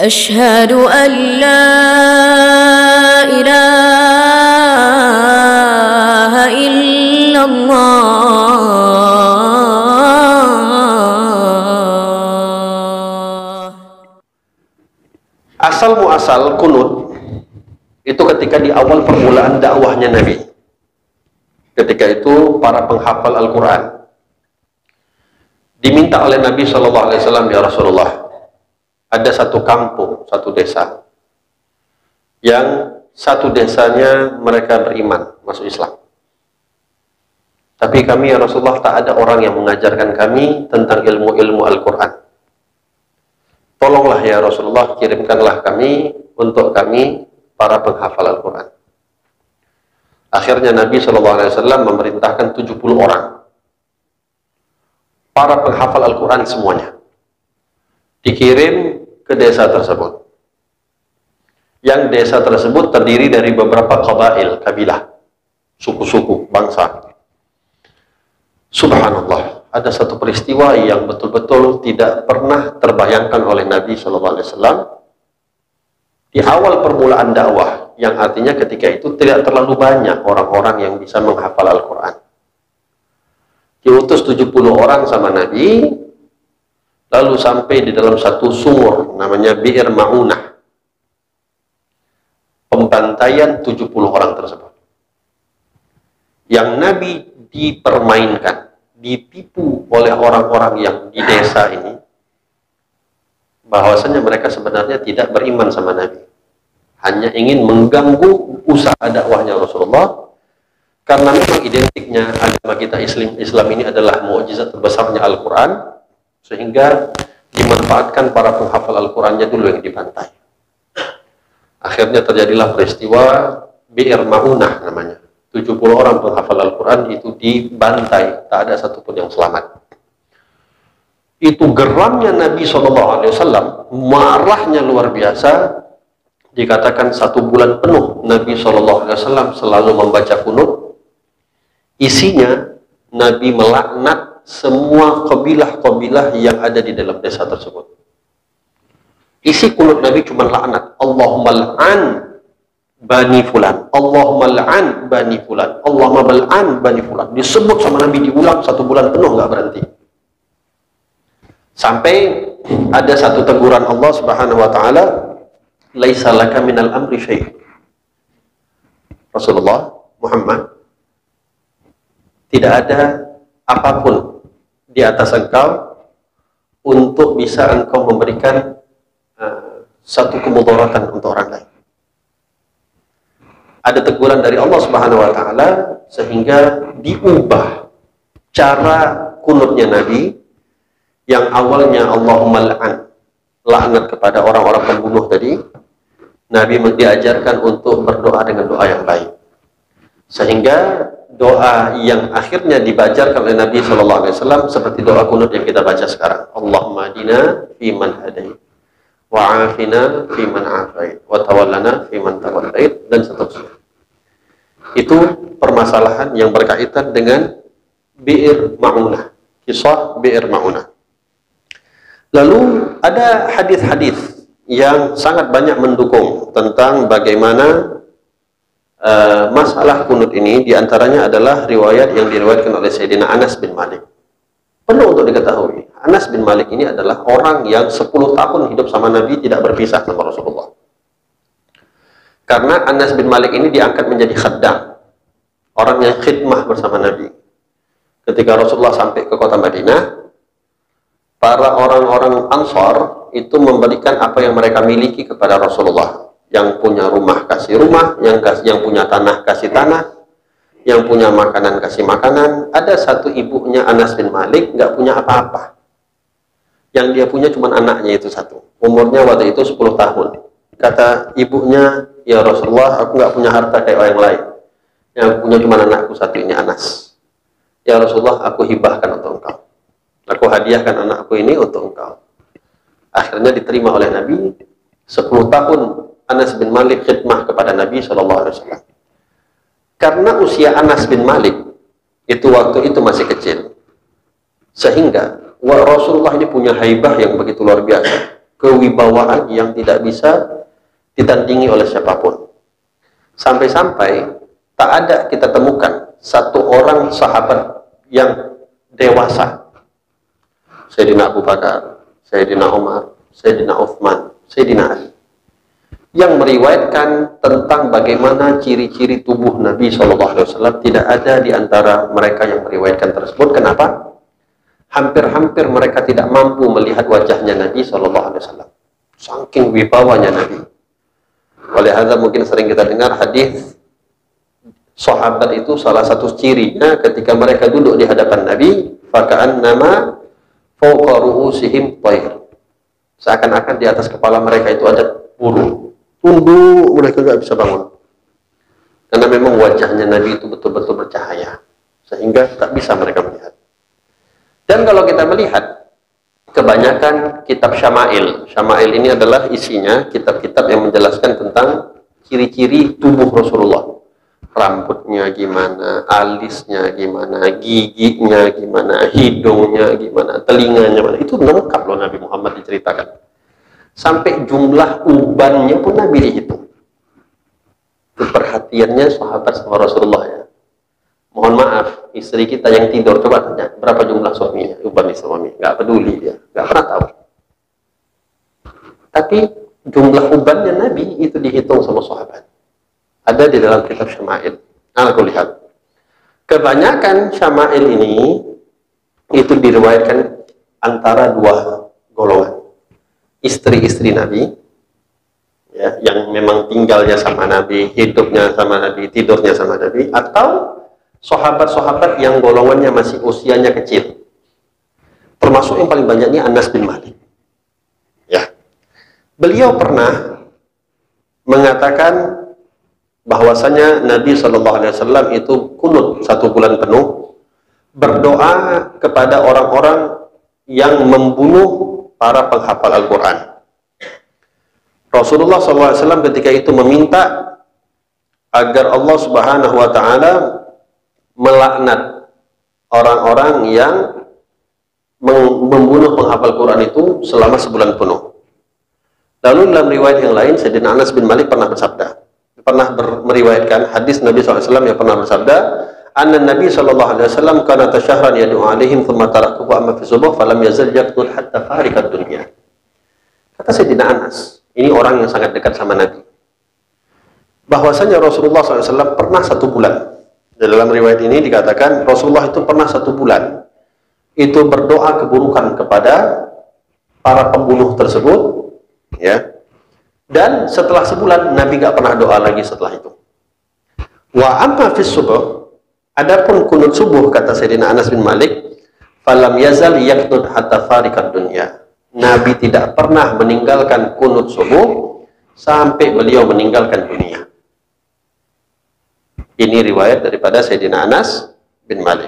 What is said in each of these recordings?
أشهد أن لا إله إلا الله. Asal muasal kunut itu ketika di awal permulaan dakwahnya Nabi. Ketika itu para penghafal Al-Quran diminta oleh Nabi SAW, ya Rasulullah, ada satu kampung, satu desa, yang satu desanya mereka beriman, masuk Islam. Tapi kami, ya Rasulullah, tak ada orang yang mengajarkan kami tentang ilmu-ilmu Al-Quran. Tolonglah ya Rasulullah, kirimkanlah kami untuk kami para penghafal Al-Quran. Akhirnya Nabi SAW memerintahkan 70 orang, para penghafal Al-Quran semuanya, dikirim ke desa tersebut. Yang desa tersebut terdiri dari beberapa qabail, kabilah, suku-suku, bangsa. Subhanallah, ada satu peristiwa yang betul-betul tidak pernah terbayangkan oleh Nabi SAW di awal permulaan dakwah, yang artinya ketika itu tidak terlalu banyak orang-orang yang bisa menghafal Al-Quran. Diutus 70 orang sama Nabi, lalu sampai di dalam satu sumur namanya Bi'r Ma'unah, pembantaian 70 orang tersebut. Yang Nabi dipermainkan, ditipu oleh orang-orang yang di desa ini, bahwasanya mereka sebenarnya tidak beriman sama Nabi, hanya ingin mengganggu usaha dakwahnya Rasulullah, karena memang identiknya agama kita Islam ini adalah mukjizat terbesarnya Al-Quran, sehingga dimanfaatkan para penghafal Al-Qurannya dulu yang dibantai. Akhirnya terjadilah peristiwa Bi'r Ma'unah namanya. 70 orang penghafal Al-Quran itu dibantai, tak ada satupun yang selamat. Itu geramnya Nabi SAW, marahnya luar biasa. Dikatakan 1 bulan penuh Nabi SAW selalu membaca kunut. Isinya Nabi melaknat semua kabilah-kabilah yang ada di dalam desa tersebut. Isi kunut Nabi cuma laknat. Allahumma al'an bani fulan, Allahumma al'an bani fulan, Allahumma bal'an bani fulan. Disebut sama Nabi, diulang 1 bulan penuh, nggak berhenti. Sampai ada satu teguran Allah Subhanahu wa taala, laisa laka minal amri syai'. Rasulullah Muhammad, tidak ada apapun di atas engkau untuk bisa engkau memberikan satu kemudaratan untuk orang lain. Ada teguran dari Allah Subhanahu wa taala sehingga diubah cara kunutnya Nabi, yang awalnya Allahumma la'an, laknat kepada orang-orang pembunuh tadi. Nabi diajarkan untuk berdoa dengan doa yang baik, sehingga doa yang akhirnya dibacakan oleh Nabi SAW seperti doa kunut yang kita baca sekarang. Allahumma adina fi man hadait, wa afina fi man afait, wa tawallana fi man tawallait, dan seterusnya. Itu permasalahan yang berkaitan dengan Bi'r Ma'unah, kisah Bi'r Ma'unah. Lalu ada hadis-hadis yang sangat banyak mendukung tentang bagaimana masalah kunut ini. Diantaranya adalah riwayat yang diriwayatkan oleh Sayyidina Anas bin Malik. Perlu untuk diketahui, Anas bin Malik ini adalah orang yang 10 tahun hidup sama Nabi, tidak berpisah sama Rasulullah. Karena Anas bin Malik ini diangkat menjadi khaddam, orang yang khidmah bersama Nabi. Ketika Rasulullah sampai ke kota Madinah, para orang-orang Ansar itu memberikan apa yang mereka miliki kepada Rasulullah. Yang punya rumah kasih rumah, yang punya tanah kasih tanah, yang punya makanan kasih makanan. Ada satu ibunya Anas bin Malik nggak punya apa-apa. Yang dia punya cuma anaknya itu satu. Umurnya waktu itu 10 tahun. Kata ibunya, ya Rasulullah, aku nggak punya harta kayak orang lain. Yang punya cuma anakku satu, ini Anas. Ya Rasulullah, aku hibahkan untuk engkau. Aku hadiahkan anakku ini untuk engkau. Akhirnya diterima oleh Nabi. 10 tahun Anas bin Malik khidmah kepada Nabi SAW. Karena usia Anas bin Malik itu waktu itu masih kecil, sehingga Rasulullah ini punya haibah yang begitu luar biasa. kewibawaan yang tidak bisa ditandingi oleh siapapun. Sampai-sampai tak ada kita temukan satu orang sahabat yang dewasa, Sayyidina Abu Bakar, Sayyidina Umar, Sayyidina Uthman, Sayyidina Ali, yang meriwayatkan tentang bagaimana ciri-ciri tubuh Nabi SAW. Tidak ada di antara mereka yang meriwayatkan tersebut. Kenapa? Hampir-hampir mereka tidak mampu melihat wajahnya Nabi SAW. Saking wibawanya Nabi. Oleh hadza mungkin sering kita dengar hadis sahabat itu salah satu cirinya ketika mereka duduk di hadapan Nabi, faka'annama fawqa ru'usihim thair. Seakan-akan di atas kepala mereka itu ada burung. Tunduk, mereka nggak bisa bangun. Karena memang wajahnya Nabi itu betul-betul bercahaya, sehingga tak bisa mereka melihat. Dan kalau kita melihat, kebanyakan kitab Syama'il. Syama'il ini adalah isinya kitab-kitab yang menjelaskan tentang ciri-ciri tubuh Rasulullah. Rambutnya gimana, alisnya gimana, giginya gimana, hidungnya gimana, telinganya gimana. Itu lengkap loh Nabi Muhammad diceritakan. Sampai jumlah ubannya pun Nabi dihitung. Itu perhatiannya sahabat sama Rasulullah ya. Mohon maaf, istri kita yang tidur, coba tanya, berapa jumlah suaminya, uban suami? Nggak peduli dia, nggak pernah tahu. Tapi jumlah ubannya Nabi itu dihitung sama sahabat. Ada di dalam kitab Syama'il. Aku lihat. Kebanyakan Syama'il ini itu diriwayatkan antara dua golongan. Istri-istri Nabi, ya, yang memang tinggalnya sama Nabi, hidupnya sama Nabi, tidurnya sama Nabi, atau sahabat-sahabat yang golongannya masih usianya kecil. Termasuk yang paling banyak ini Anas bin Malik. Ya. Beliau pernah mengatakan bahwasanya Nabi SAW itu kunut 1 bulan penuh, berdoa kepada orang-orang yang membunuh para penghafal Al-Quran. Rasulullah SAW ketika itu meminta agar Allah Subhanahu wa Ta'ala melaknat orang-orang yang membunuh penghafal Quran itu selama sebulan penuh. Lalu dalam riwayat yang lain, Sayyidina Anas bin Malik pernah bersabda, meriwayatkan hadis Nabi SAW yang pernah bersabda, anna Nabi SAW kana tasyahran yad'u alaihim thumma tarakahu amma fi subuh falam yazal yaqtul hatta fariqad dunya. Kata Sayyidina Anas, ini orang yang sangat dekat sama Nabi, bahwasanya Rasulullah SAW pernah 1 bulan. Dalam riwayat ini dikatakan Rasulullah itu pernah 1 bulan itu berdoa keburukan kepada para pembunuh tersebut, ya. Dan setelah sebulan Nabi nggak pernah doa lagi setelah itu. Wa amma fis subuh, adapun kunut subuh, kata Sayyidina Anas bin Malik, falam yazal yaqnut hatta fariqad dunya. Nabi tidak pernah meninggalkan kunut subuh sampai beliau meninggalkan dunia. Ini riwayat daripada Sayyidina Anas bin Malik.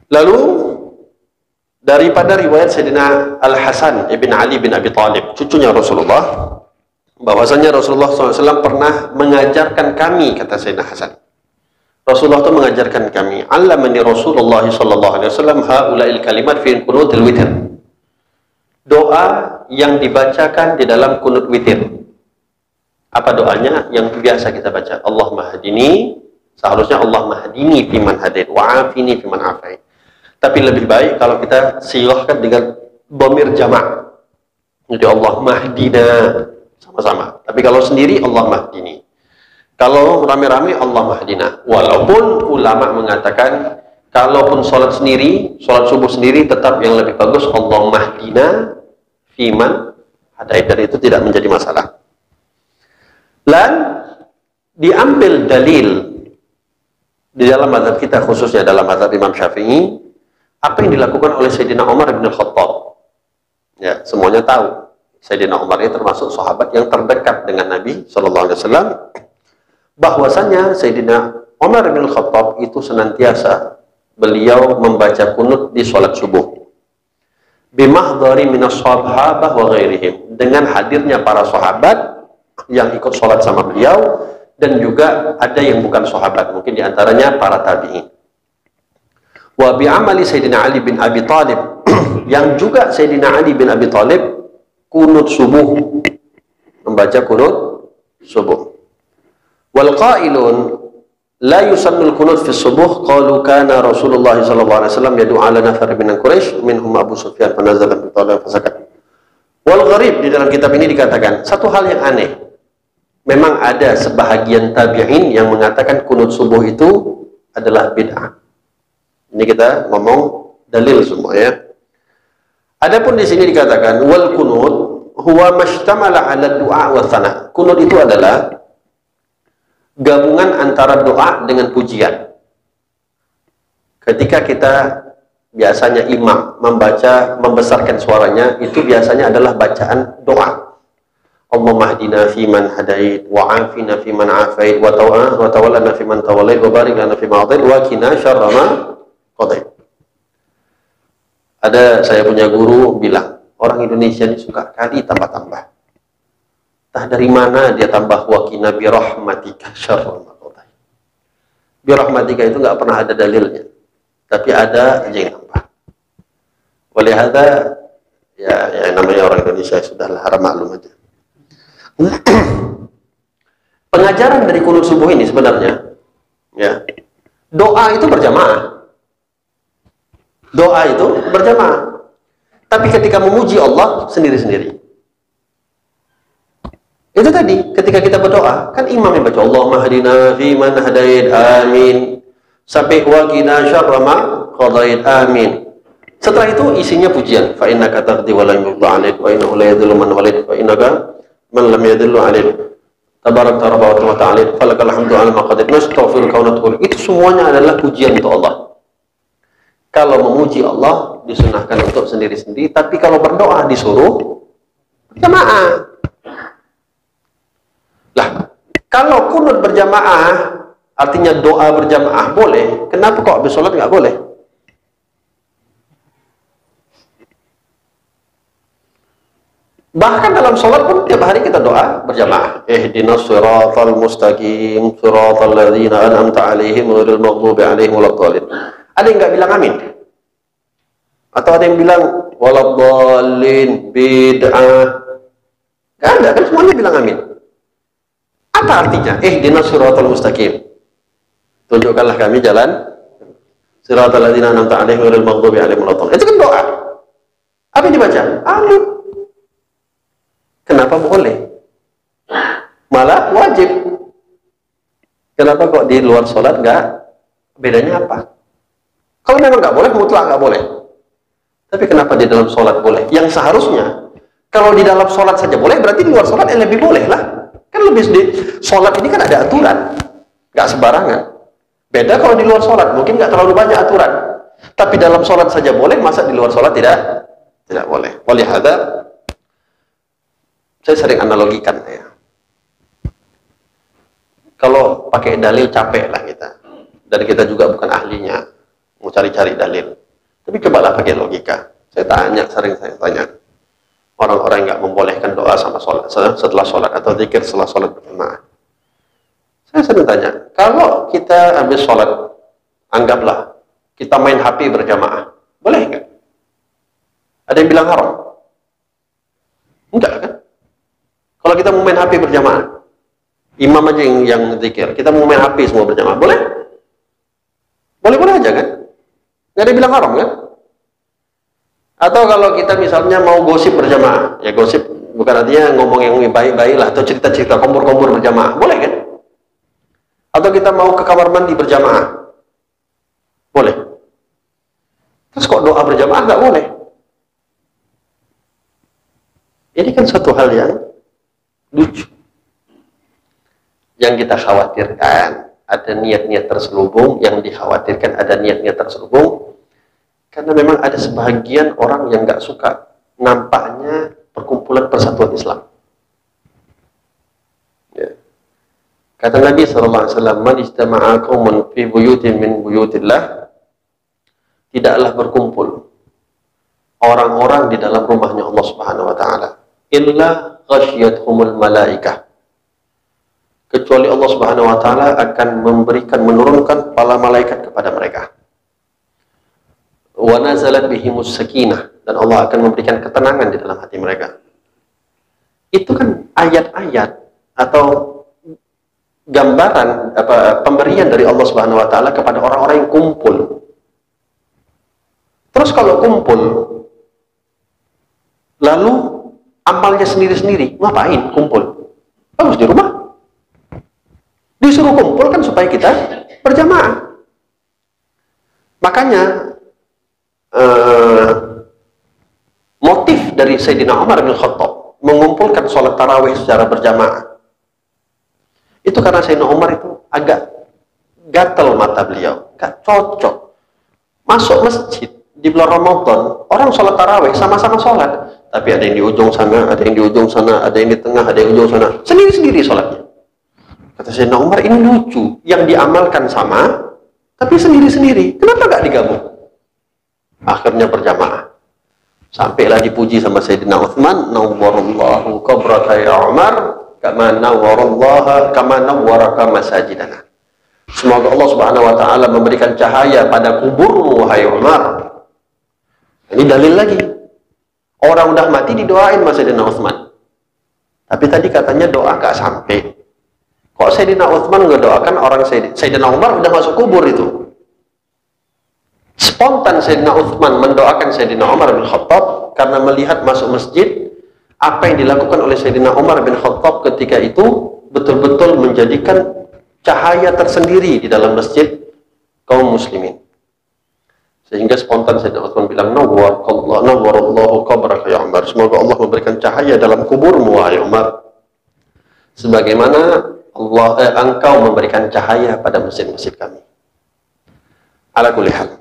Lalu daripada riwayat Sayyidina Al-Hasan ibn Ali bin Abi Thalib, cucunya Rasulullah, bahwasanya Rasulullah SAW pernah mengajarkan kami, kata Sayyidina Hasan, Rasulullah itu mengajarkan kami, allamani Rasulullah SAW haula'il kalimat fi kunutil witir. Doa yang dibacakan di dalam kunut witir. Apa doanya? Yang biasa kita baca, Allahumma hadini, seharusnya Allahumma hadini fiman hadait wa afini fiman afait. Tapi lebih baik kalau kita silahkan dengan dhamir jamak. Jadi Allahumma hadina sama-sama. Tapi kalau sendiri Allahumma hadini. Kalau rame-rame Allahumma hadina. Walaupun ulama mengatakan kalaupun sholat sendiri, sholat subuh sendiri, tetap yang lebih bagus Allahumma hadina fiman hadait, dan itu tidak menjadi masalah. Dan diambil dalil di dalam mazhab kita, khususnya dalam mazhab Imam Syafi'i, apa yang dilakukan oleh Sayyidina Umar bin Khattab. Ya, semuanya tahu Sayyidina Umar ini termasuk sahabat yang terdekat dengan Nabi SAW. Bahwasanya Sayyidina Umar bin Khattab itu senantiasa beliau membaca kunut di sholat subuh. Bimahdari minas sahabah wa ghairihim, dengan hadirnya para sahabat yang ikut sholat sama beliau, dan juga ada yang bukan sahabat, mungkin diantaranya para tabi'in. Wa bi'amali Sayyidina Ali bin Abi Thalib, yang juga Sayyidina Ali bin Abi Thalib kunut subuh, membaca kunut subuh. Wal qailun la yusannul kunut fi subuh qalu kana Rasulullah sallallahu alaihi wasallam yad'u ala nafar min Quraisy minhum Abu Sufyan fanazala bi talab fasakat. Wal gharib, di dalam kitab ini dikatakan satu hal yang aneh. Memang ada sebahagian tabi'in yang mengatakan kunut subuh itu adalah bid'ah. Ini kita ngomong dalil semua ya. Adapun di sini dikatakan wal kunut huwa mashtamala 'ala du'a wa tsana. Kunut itu adalah gabungan antara doa dengan pujian. Ketika kita biasanya imam membaca, membesarkan suaranya, itu biasanya adalah bacaan doa. Allahumma hdina fi man hadait, wa afina fi man afait, wa tawallana fi man tawallait, wa barik lana fi ma atait, wa qina syarra ma qadait. Ada saya punya guru bilang, orang Indonesia ini suka kali tambah-tambah. Entah dari mana dia tambah wa qina bi rahmatika syarra ma qadait. Bi rahmatika itu nggak pernah ada dalilnya. Tapi ada aja yang tambah. Oleh hada ya namanya orang Indonesia sudahlah harap maklum aja. Pengajaran dari kunut subuh ini sebenarnya ya, doa itu berjamaah. Doa itu berjamaah. Tapi ketika memuji Allah sendiri-sendiri. Itu tadi ketika kita berdoa, kan imam yang baca Allahumma hadina fi man hadait, amin. Sampai wa qina syarra ma qadait, amin. Setelah itu isinya pujian. Fa innaka taqdi wa la yuqda 'alaik wa innahu la yadhillu man walait wa innaka man lam yadhillu 'alaik. Tabarak wa ta'ala falakal hamdu 'ala ma qadait nastaghfiruka wa natubu. Itu semuanya adalah pujian untuk Allah. Kalau memuji Allah disunahkan untuk sendiri-sendiri, tapi kalau berdoa disuruh berjamaah. Lah, kalau kunut berjamaah artinya doa berjamaah boleh, kenapa kok habis sholat nggak boleh? Bahkan dalam sholat pun tiap hari kita doa berjamaah. Ihdinas siratal mustaqim, siratal ladzina an'amta 'alaihim ghairil maghdubi 'alaihim waladdallin. Ada yang nggak bilang amin? Atau ada yang bilang waladdallin, bid'ah? Nggak ada, kan semuanya bilang amin. Apa artinya? Ihdinas siratal mustaqim. Tunjukkanlah kami jalan siratal ladzina an'amta 'alaihim ghairil maghdubi 'alaihim waladdallin. Itu kan doa. Apa yang dibaca? Amin. Kenapa boleh? Malah wajib. Kenapa kok di luar sholat nggak? Bedanya apa? Kalau memang nggak boleh, mutlak nggak boleh. Tapi kenapa di dalam sholat boleh? Yang seharusnya, kalau di dalam sholat saja boleh, berarti di luar sholat lebih boleh lah. Kan lebih di sholat ini kan ada aturan. Nggak sembarangan. Beda kalau di luar sholat, mungkin nggak terlalu banyak aturan. Tapi dalam sholat saja boleh, masa di luar sholat tidak boleh. Oleh hada, saya sering analogikan ya. Kalau pakai dalil capek lah kita. Dan kita juga bukan ahlinya. Mau cari-cari dalil. Tapi cobalah pakai logika. Sering saya tanya. Orang-orang yang nggak membolehkan doa sama sholat, setelah sholat atau zikir setelah sholat berjamaah. Saya sering tanya. Kalau kita habis sholat, anggaplah kita main HP berjamaah. Boleh nggak? Ada yang bilang haram? Enggak kan? Kalau kita mau main HP berjamaah, imam aja yang zikir, kita mau main HP semua berjamaah, boleh? Boleh-boleh aja kan? Nggak ada yang bilang haram kan? Atau kalau kita misalnya mau gosip berjamaah, ya gosip bukan artinya ngomong yang baik-baik lah, atau cerita-cerita kompor-kompor berjamaah, boleh kan? Atau kita mau ke kamar mandi berjamaah, boleh? Terus kok doa berjamaah nggak boleh? Ini kan suatu hal yang lucu. Yang kita khawatirkan ada niat-niat terselubung, yang dikhawatirkan ada niat-niat terselubung, karena memang ada sebagian orang yang nggak suka nampaknya perkumpulan persatuan Islam. Ya. Kata Nabi SAW, "Man ijtama'a qaumun fi buyutin min buyutillah", tidaklah berkumpul orang-orang di dalam rumahnya Allah Subhanahu wa taala, illa ghasyiyatuhumul malaikah, kecuali Allah Subhanahu wa taala akan menurunkan para malaikat kepada mereka. Wa nazalat bihimus sakinah, dan Allah akan memberikan ketenangan di dalam hati mereka. itu kan ayat-ayat atau gambaran pemberian dari Allah Subhanahu wa taala kepada orang-orang yang kumpul. Terus kalau kumpul lalu amalnya sendiri-sendiri, ngapain kumpul? Bagus di rumah. Disuruh kumpul kan supaya kita berjamaah. Makanya motif dari Sayyidina Umar bin Khattab mengumpulkan sholat tarawih secara berjamaah itu karena Sayyidina Umar itu agak gatel mata beliau, gak cocok masuk masjid di bulan Ramadan, orang sholat tarawih sama-sama sholat, tapi ada yang di ujung sana, ada yang di ujung sana, ada yang di tengah, ada yang di ujung sana, sendiri-sendiri sholatnya. Kata Sayyidina Umar, ini lucu, yang diamalkan sama tapi sendiri-sendiri, kenapa gak digabung? Akhirnya berjamaah. Sampailah dipuji sama Sayyidina Utsman, nawwarallahu qabraka ya Umar kama nawwaraka masajidana. Semoga Allah Subhanahu wa taala memberikan cahaya pada kuburmu wahai Umar. Ini dalil lagi. Orang udah mati didoain sama Sayyidina Utsman. Tapi tadi katanya doa gak sampai. Kok Sayyidina Utsman ngedoakan orang Sayyidina Umar udah masuk kubur itu? Spontan Sayyidina Utsman mendoakan Sayyidina Umar bin Khattab karena melihat masuk masjid apa yang dilakukan oleh Sayyidina Umar bin Khattab ketika itu betul-betul menjadikan cahaya tersendiri di dalam masjid kaum muslimin. Sehingga spontan Sayyidina Utsman bilang, nawwarallahu qabraka ya Umar. Semoga Allah memberikan cahaya dalam kuburmu wahai Umar. Sebagaimana engkau memberikan cahaya pada masjid-masjid kami. Ala kulli hal.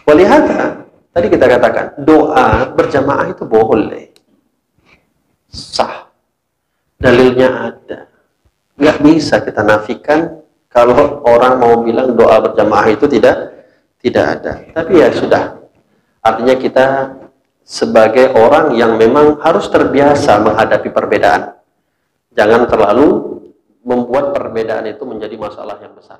Walihata, tadi kita katakan, doa berjamaah itu boleh. Sah. Dalilnya ada. Nggak bisa kita nafikan kalau orang mau bilang doa berjamaah itu tidak ada. Tapi ya sudah. Artinya kita sebagai orang yang memang harus terbiasa menghadapi perbedaan. Jangan terlalu membuat perbedaan itu menjadi masalah yang besar.